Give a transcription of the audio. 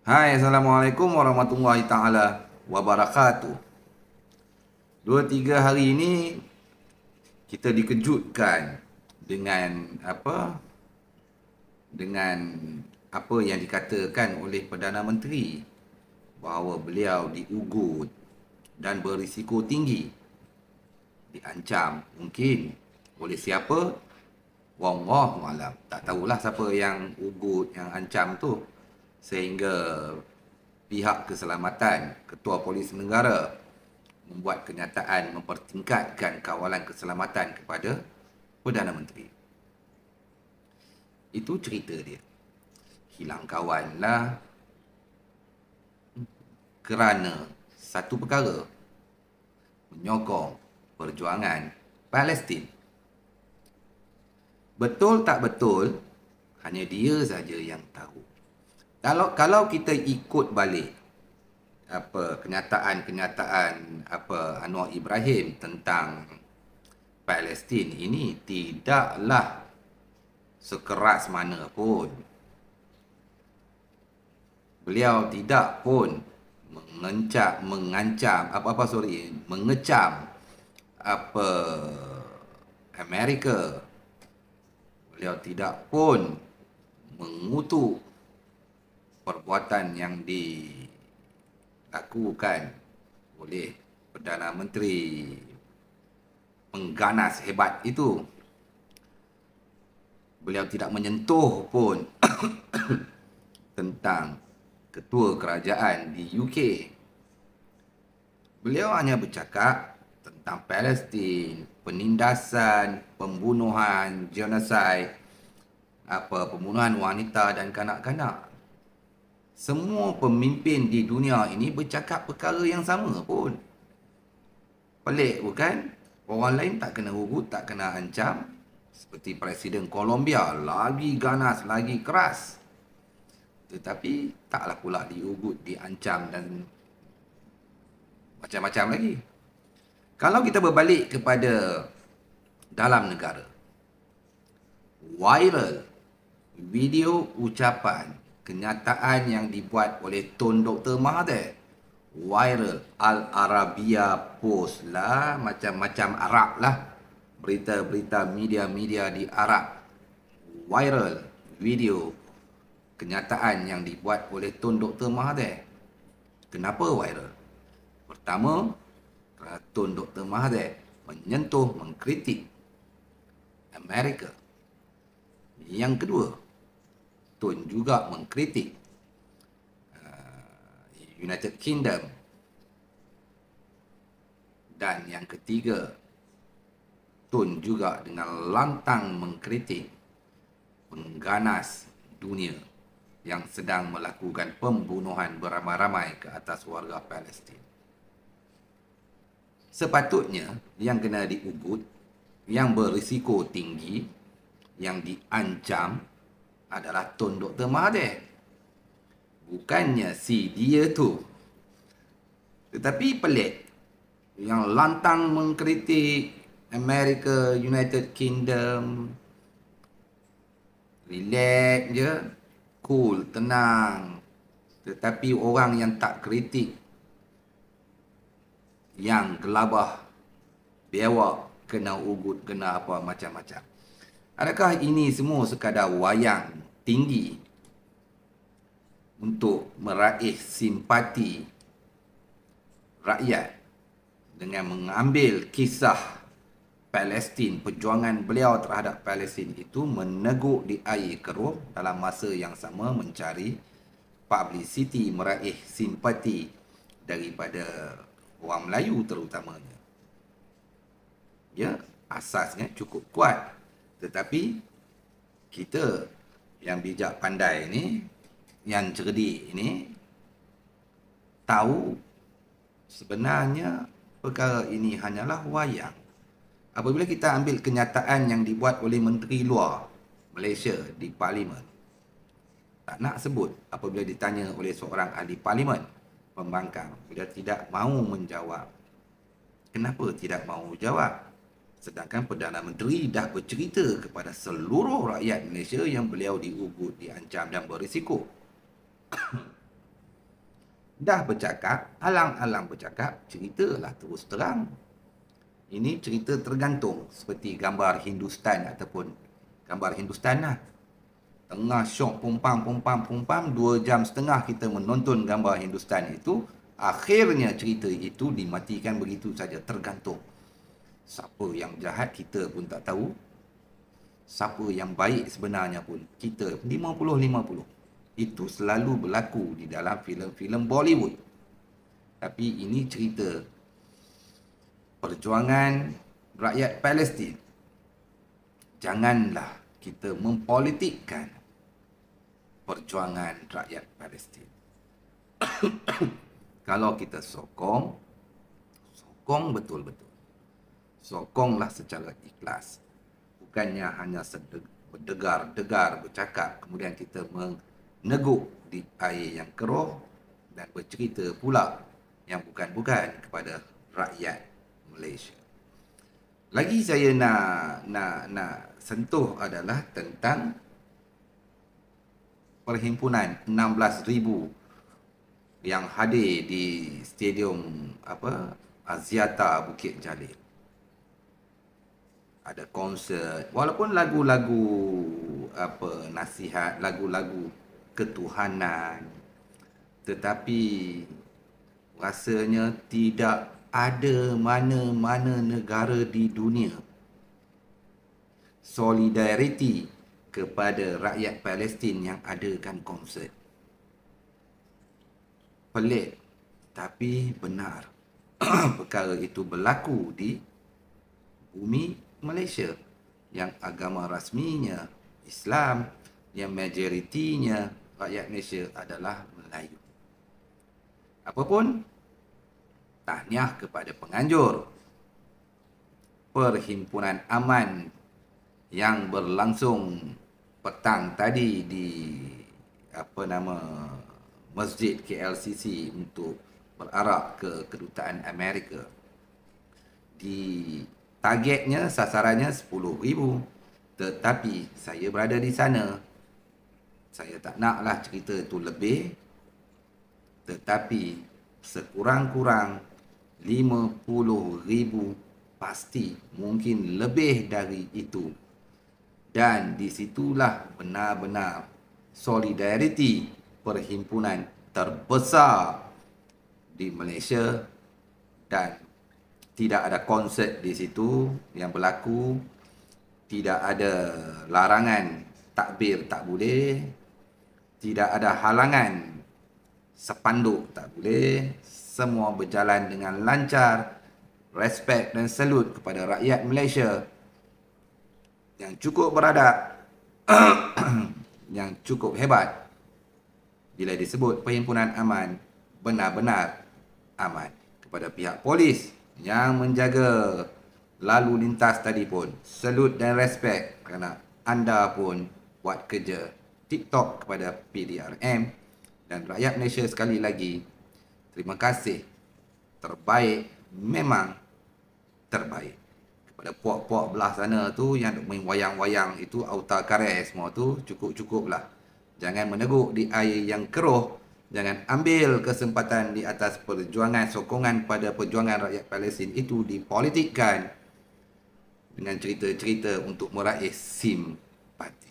Hai, Assalamualaikum warahmatullahi taala wabarakatuh. 2-3 hari ini kita dikejutkan dengan dengan apa yang dikatakan oleh Perdana Menteri bahawa beliau diugut dan berisiko tinggi, diancam mungkin oleh siapa? Wallahu alam. Tak tahulah siapa yang ugut, yang ancam tu, sehingga pihak keselamatan, Ketua Polis Negara membuat kenyataan mempertingkatkan kawalan keselamatan kepada Perdana Menteri. Itu cerita dia. Hilang kawan lah kerana satu perkara, menyokong perjuangan Palestin. Betul tak betul, hanya dia saja yang tahu. Kalau kita ikut balik kenyataan Anwar Ibrahim tentang Palestin ini, tidaklah sekeras mana pun. Beliau tidak pun mengecam Amerika. Beliau tidak pun mengutuk perbuatan yang dilakukan oleh Perdana Menteri pengganas hebat itu. Beliau tidak menyentuh pun tentang ketua kerajaan di UK. Beliau hanya bercakap tentang Palestin, penindasan, pembunuhan, genosid, pembunuhan wanita dan kanak-kanak. Semua pemimpin di dunia ini bercakap perkara yang sama pun. Pelik bukan? Orang lain tak kena ugut, tak kena ancam. Seperti Presiden Colombia, lagi ganas, lagi keras. Tetapi taklah pula diugut, diancam dan macam-macam lagi. Kalau kita berbalik kepada dalam negara, viral video ucapan kenyataan yang dibuat oleh Tun Dr. Mahathir, viral Al Arabiya Post lah, macam-macam Arab lah, berita-berita media-media di Arab, viral video kenyataan yang dibuat oleh Tun Dr. Mahathir. Kenapa viral? Pertama, kerana Tun Dr. Mahathir menyentuh, mengkritik Amerika. Yang kedua, Tun juga mengkritik United Kingdom. Dan yang ketiga, Tun juga dengan lantang mengkritik pengganas dunia yang sedang melakukan pembunuhan beramai-ramai ke atas warga Palestin. Sepatutnya yang kena diugut, yang berisiko tinggi, yang diancam adalah Tun Dr. Mahathir. Bukannya si dia tu. Tetapi pelik, yang lantang mengkritik Amerika, United Kingdom, relax je, cool, tenang. Tetapi orang yang tak kritik, yang gelabah, bewak, kena ugut, kena apa macam-macam. Adakah ini semua sekadar wayang tinggi untuk meraih simpati rakyat dengan mengambil kisah Palestin, perjuangan beliau terhadap Palestin itu meneguk di air keruh, dalam masa yang sama mencari publicity, meraih simpati daripada orang Melayu terutamanya? Ya, asasnya cukup kuat. Tetapi kita yang bijak pandai ni, yang cerdik ini, tahu sebenarnya perkara ini hanyalah wayang. Apabila kita ambil kenyataan yang dibuat oleh Menteri Luar Malaysia di Parlimen, tak nak sebut, apabila ditanya oleh seorang ahli Parlimen pembangkang, beliau tidak mahu menjawab. Kenapa tidak mahu jawab? Sedangkan Perdana Menteri dah bercerita kepada seluruh rakyat Malaysia yang beliau diugut, diancam dan berisiko. Dah bercakap, alang-alang bercakap, ceritalah terus terang. Ini cerita tergantung, seperti gambar Hindustan ataupun gambar Hindustan lah. Tengah syok pumpam 2 jam setengah kita menonton gambar Hindustan itu, akhirnya cerita itu dimatikan begitu saja, tergantung. Siapa yang jahat kita pun tak tahu, siapa yang baik sebenarnya pun kita 50-50. Itu selalu berlaku di dalam filem-filem Bollywood. Tapi ini cerita perjuangan rakyat Palestin. Janganlah kita mempolitikkan perjuangan rakyat Palestin. Kalau kita sokong betul-betul. Sokonglah secara ikhlas. Bukannya hanya berdegar-degar, bercakap, kemudian kita meneguk di air yang keruh dan bercerita pula yang bukan-bukan kepada rakyat Malaysia. Lagi saya nak sentuh adalah tentang perhimpunan 16,000 yang hadir di stadium Axiata Bukit Jalil. Ada konsert, walaupun lagu-lagu nasihat, lagu-lagu ketuhanan, tetapi rasanya tidak ada mana-mana negara di dunia solidariti kepada rakyat Palestin yang adakan konsert. Pelik, tapi benar. Perkara itu berlaku di bumi Malaysia yang agama rasminya Islam, yang majoritinya rakyat Malaysia adalah Melayu. Apapun, tahniah kepada penganjur Perhimpunan Aman yang berlangsung petang tadi di Masjid KLCC untuk berarak ke Kedutaan Amerika. Di targetnya, sasarannya 10,000. Tetapi saya berada di sana. Saya tak naklah cerita itu lebih. Tetapi sekurang-kurang 50,000 pasti, mungkin lebih dari itu. Dan disitulah benar-benar solidariti perhimpunan terbesar di Malaysia, dan tidak ada konsert di situ yang berlaku, tidak ada larangan takbir tak boleh, tidak ada halangan sepanduk tak boleh, semua berjalan dengan lancar. Respect dan salut kepada rakyat Malaysia yang cukup beradab, yang cukup hebat. Bila disebut Perhimpunan Aman, benar-benar aman. Kepada pihak polis yang menjaga lalu lintas tadi pun, salut dan respect, kerana anda pun buat kerja TikTok kepada PDRM. Dan rakyat Malaysia sekali lagi, terima kasih. Terbaik, memang terbaik. Kepada puak-puak belah sana tu yang main wayang-wayang itu, auta karet semua tu, cukup-cukuplah. Jangan meneguk di air yang keruh. Jangan ambil kesempatan di atas perjuangan, sokongan pada perjuangan rakyat Palestin itu dipolitikkan dengan cerita-cerita untuk meraih simpati.